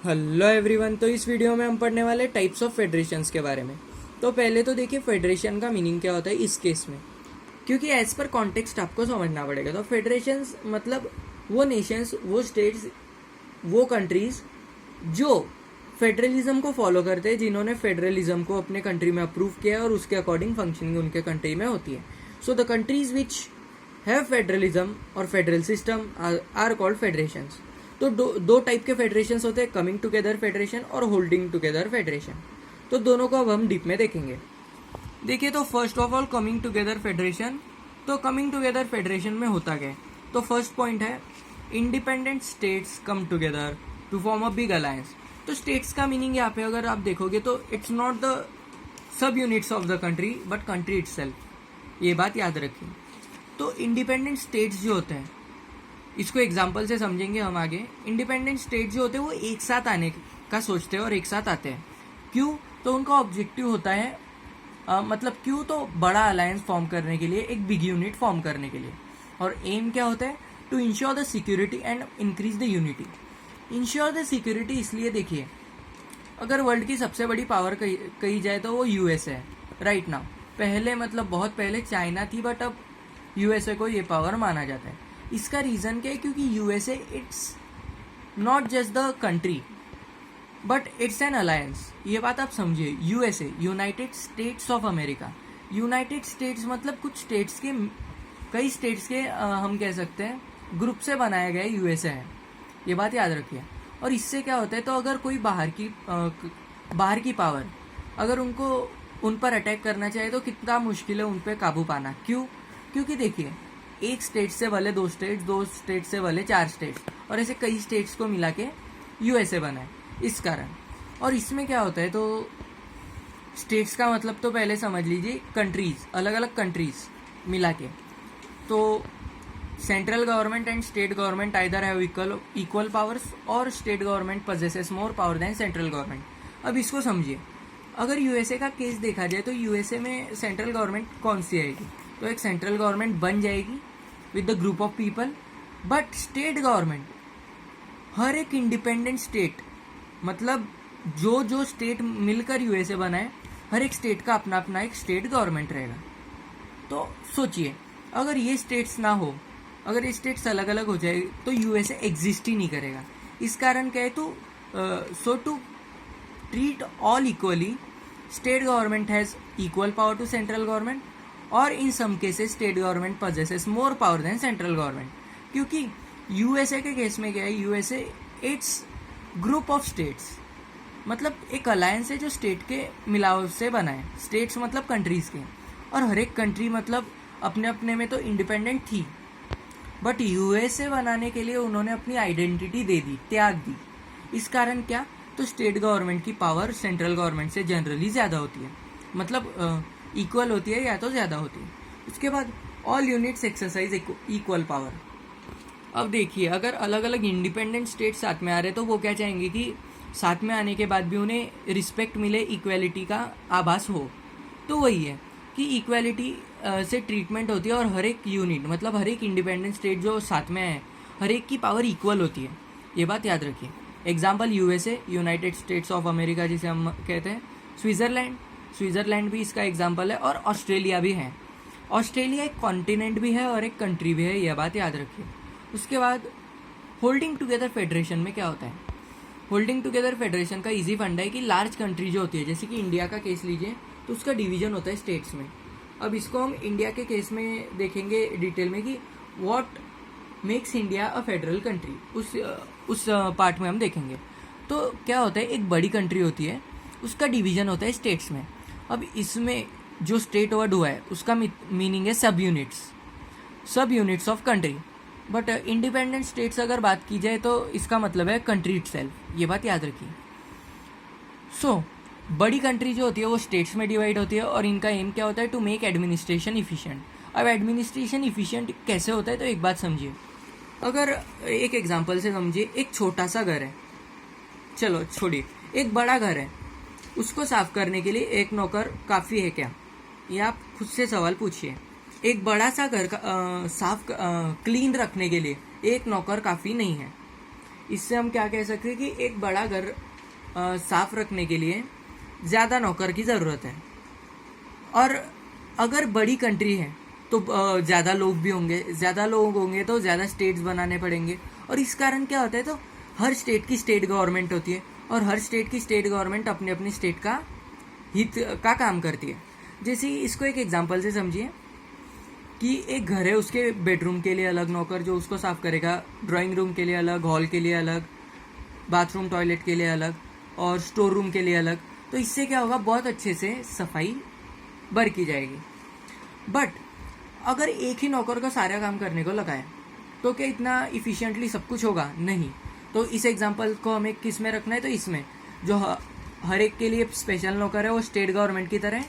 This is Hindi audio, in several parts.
Hello everyone. तो इस वीडियो में हम पढ़ने वाले टाइप्स ऑफ फेडरेशंस के बारे में। तो पहले तो देखिए फेडरेशन का मीनिंग क्या होता है इस केस में, क्योंकि एज पर कॉन्टेक्स्ट आपको समझना पड़ेगा। तो फेडरेशंस मतलब वो नेशंस, वो स्टेट्स, वो कंट्रीज जो फेडरलिज्म को फॉलो करते हैं, जिन्होंने फेडरलिज्म को अपने कंट्री में अप्रूव किया है और उसके अकॉर्डिंग फंक्शनिंग उनके कंट्री में होती है। So the countries which have federalism और federal system are called federations. तो दो टाइप के फेडरेशन होते हैं, कमिंग टुगेदर फेडरेशन और होल्डिंग टुगेदर फेडरेशन। तो दोनों को अब हम डीप में देखेंगे। देखिए, तो first of all coming together federation. तो कमिंग टुगेदर फेडरेशन में होता क्या है? तो फर्स्ट पॉइंट है independent states come together to form a big alliance. तो स्टेट्स का मीनिंग यहाँ पे अगर आप देखोगे तो it's not the sub units of the country but country itself. ये बात याद रखिए। तो इंडिपेंडेंट स्टेट्स जो होते हैं, इसको एग्जाम्पल से समझेंगे हम आगे। इंडिपेंडेंट स्टेट जो होते हैं वो एक साथ आने का सोचते हैं और एक साथ आते हैं। क्यों? तो उनका ऑब्जेक्टिव होता है मतलब क्यों, तो बड़ा अलायंस फॉर्म करने के लिए, एक बिग यूनिट फॉर्म करने के लिए। और एम क्या होता है? To ensure the security and increase the unity. Ensure the security इसलिए, देखिए, अगर वर्ल्ड की सबसे बड़ी पावर कही जाए तो वो यूएस है राइट नाउ। पहले मतलब बहुत पहले चाइना थी, बट अब यूएसए को ये पावर माना जाता है। इसका रीज़न क्या है? क्योंकि USA it's not just the country but it's an alliance. ये बात आप समझिए। USA, United states of America. United states मतलब कुछ स्टेट्स के, कई स्टेट्स के हम कह सकते हैं ग्रुप से बनाया गया यूएसए है। ये बात याद रखिए। और इससे क्या होता है? तो अगर कोई बाहर की पावर अगर उनको उन पर अटैक करना चाहे तो कितना मुश्किल है उन पर काबू पाना। क्यों? क्योंकि देखिए, एक स्टेट से भले दो स्टेट से भले 4 स्टेट्स, और ऐसे कई स्टेट्स को मिला के यूएसए बना है इस कारण। और इसमें क्या होता है? तो स्टेट्स का मतलब तो पहले समझ लीजिए कंट्रीज, अलग अलग कंट्रीज मिला के। तो central government and state government either have equal powers और state government possesses more power than central government. अब इसको समझिए। अगर यूएसए का केस देखा जाए तो यूएसए में सेंट्रल गवर्नमेंट कौन सी आएगी? तो एक सेंट्रल गवर्नमेंट बन जाएगी with the group of people, but state government, हर एक इंडिपेंडेंट स्टेट, मतलब जो स्टेट मिलकर यूएसए बना है, हर एक स्टेट का अपना अपना एक स्टेट गवर्नमेंट रहेगा। तो सोचिए, अगर ये स्टेट्स ना हो, अगर ये स्टेट्स अलग अलग हो जाए तो यूएसए एग्जिस्ट ही नहीं करेगा। इस कारण क्या है? तो so to treat all equally, state government has equal power to central government, और in some cases state government possesses more power than central government. क्योंकि यूएसए के केस में क्या है? USA it's group of states, मतलब एक अलायंस है जो स्टेट के मिलाव से बना है। स्टेट्स मतलब कंट्रीज के, और हर एक कंट्री मतलब अपने अपने में तो इंडिपेंडेंट थी, बट यूएसए बनाने के लिए उन्होंने अपनी आइडेंटिटी दे दी, त्याग दी। इस कारण क्या? तो स्टेट गवर्नमेंट की पावर सेंट्रल गवर्नमेंट से जनरली ज़्यादा होती है, मतलब इक्वल होती है या तो ज़्यादा होती है। उसके बाद all units exercise equal power. अब देखिए, अगर अलग अलग इंडिपेंडेंट स्टेट साथ में आ रहे तो वो क्या चाहेंगे कि साथ में आने के बाद भी उन्हें रिस्पेक्ट मिले, इक्वालिटी का आभास हो। तो वही है कि इक्वालिटी से ट्रीटमेंट होती है, और हर एक यूनिट मतलब हर एक इंडिपेंडेंट स्टेट जो साथ में है, हर एक की पावर इक्वल होती है। ये बात याद रखिए। Example USA, United states of America जिसे हम कहते हैं। स्विट्ज़रलैंड भी इसका एग्जाम्पल है, और ऑस्ट्रेलिया भी है। ऑस्ट्रेलिया एक कॉन्टिनेंट भी है और एक कंट्री भी है, यह बात याद रखिए। उसके बाद होल्डिंग टुगेदर फेडरेशन में क्या होता है? होल्डिंग टुगेदर फेडरेशन का इजी फंडा है कि लार्ज कंट्री जो होती है, जैसे कि इंडिया का केस लीजिए, तो उसका डिवीजन होता है स्टेट्स में। अब इसको हम इंडिया के केस में देखेंगे डिटेल में कि what makes India a federal country, उस पार्ट में हम देखेंगे। तो क्या होता है? एक बड़ी कंट्री होती है, उसका डिवीजन होता है स्टेट्स में। अब इसमें जो स्टेट वर्ड हुआ है उसका मीनिंग है सब units of country. But independent states अगर बात की जाए तो इसका मतलब है कंट्री इटसेल्फ। ये बात याद रखिए। सो बड़ी कंट्री जो होती है वो स्टेट्स में डिवाइड होती है, और इनका एम क्या होता है? To make administration efficient. अब एडमिनिस्ट्रेशन इफिशिएंट कैसे होता है? तो एक बात समझिए। अगर एक एग्जांपल से समझिए, एक छोटा सा घर है, चलो छोड़िए, एक बड़ा घर है, उसको साफ करने के लिए एक नौकर काफ़ी है क्या? ये आप खुद से सवाल पूछिए। एक बड़ा सा घर का साफ क्लीन रखने के लिए एक नौकर काफ़ी नहीं है। इससे हम क्या कह सकते हैं कि एक बड़ा घर साफ रखने के लिए ज़्यादा नौकर की ज़रूरत है। और अगर बड़ी कंट्री है तो ज़्यादा लोग भी होंगे, ज़्यादा लोग होंगे तो ज़्यादा स्टेट्स बनाने पड़ेंगे। और इस कारण क्या होता है, तो हर स्टेट की स्टेट गवर्नमेंट होती है और हर स्टेट की स्टेट गवर्नमेंट अपने अपने स्टेट का हित का काम करती है। जैसे इसको एक एग्जांपल से समझिए कि एक घर है, उसके बेडरूम के लिए अलग नौकर जो उसको साफ करेगा, ड्राइंग रूम के लिए अलग, हॉल के लिए अलग, बाथरूम टॉयलेट के लिए अलग और स्टोर रूम के लिए अलग। तो इससे क्या होगा, बहुत अच्छे से सफाई बरती जाएगी। बट अगर एक ही नौकर का सारा काम करने को लगाए तो क्या इतना इफ़िशिएंटली सब कुछ होगा? नहीं। तो इस एग्जांपल को हमें किस में रखना है, तो इसमें जो हर एक के लिए स्पेशल नौकर है वो स्टेट गवर्नमेंट की तरह है,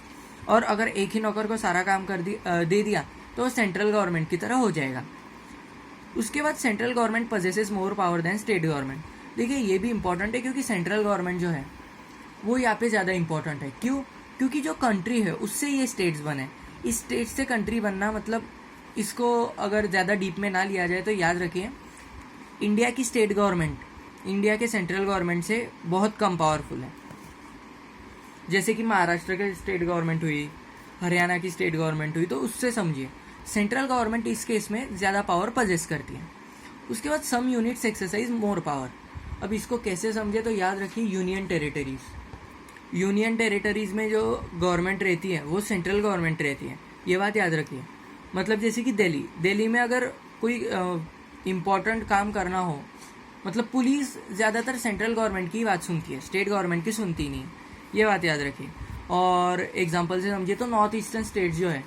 और अगर एक ही नौकर को सारा काम दे दिया तो वो सेंट्रल गवर्नमेंट की तरह हो जाएगा। उसके बाद central government possesses more power than state government. देखिए ये भी इंपॉर्टेंट है क्योंकि सेंट्रल गवर्नमेंट जो है वो यहाँ पे ज़्यादा इंपॉर्टेंट है। क्यों? क्योंकि जो कंट्री है उससे ये स्टेट्स बने। इस स्टेट से कंट्री बनना मतलब, इसको अगर ज़्यादा डीप में ना लिया जाए तो याद रखिए, इंडिया की स्टेट गवर्नमेंट इंडिया के सेंट्रल गवर्नमेंट से बहुत कम पावरफुल है। जैसे कि महाराष्ट्र की स्टेट गवर्नमेंट हुई, हरियाणा की स्टेट गवर्नमेंट हुई, तो उससे समझिए सेंट्रल गवर्नमेंट इस केस में ज़्यादा पावर पजेस करती है। उसके बाद सम यूनिट्स एक्सरसाइज मोर पावर। अब इसको कैसे समझे, तो याद रखिए यूनियन टेरिटरीज में जो गवर्नमेंट रहती है वो सेंट्रल गवर्नमेंट रहती है, ये बात याद रखिए। मतलब जैसे कि दिल्ली में अगर कोई इम्पोर्टेंट काम करना हो, मतलब पुलिस ज़्यादातर सेंट्रल गवर्नमेंट की बात सुनती है, स्टेट गवर्नमेंट की सुनती नहीं, ये बात याद रखिए। और एग्जांपल से समझिए तो नॉर्थ ईस्टर्न स्टेट्स जो है,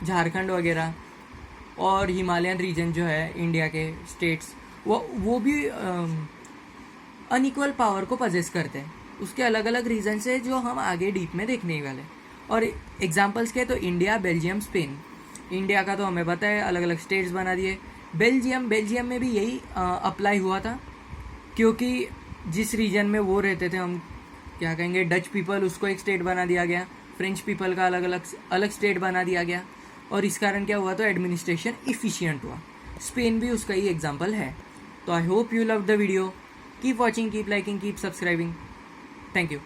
झारखंड वगैरह और हिमालयन रीजन जो है इंडिया के स्टेट्स, वो भी अनइक्वल पावर को पजेस करते हैं। उसके अलग अलग रीजन से जो हम आगे डीप में देखने वाले। और एग्जांपल्स के तो इंडिया, बेल्जियम, स्पेन। इंडिया का तो हमें पता है, अलग अलग स्टेट्स बना दिए। बेल्जियम में भी यही अप्लाई हुआ था, क्योंकि जिस रीजन में वो रहते थे, हम क्या कहेंगे, डच पीपल, उसको एक स्टेट बना दिया गया। फ्रेंच पीपल का अलग स्टेट बना दिया गया, और इस कारण क्या हुआ, तो एडमिनिस्ट्रेशन इफिशियंट हुआ। स्पेन भी उसका ही एग्जाम्पल है। तो I hope you love the video. Keep watching, keep liking, keep subscribing. Thank you.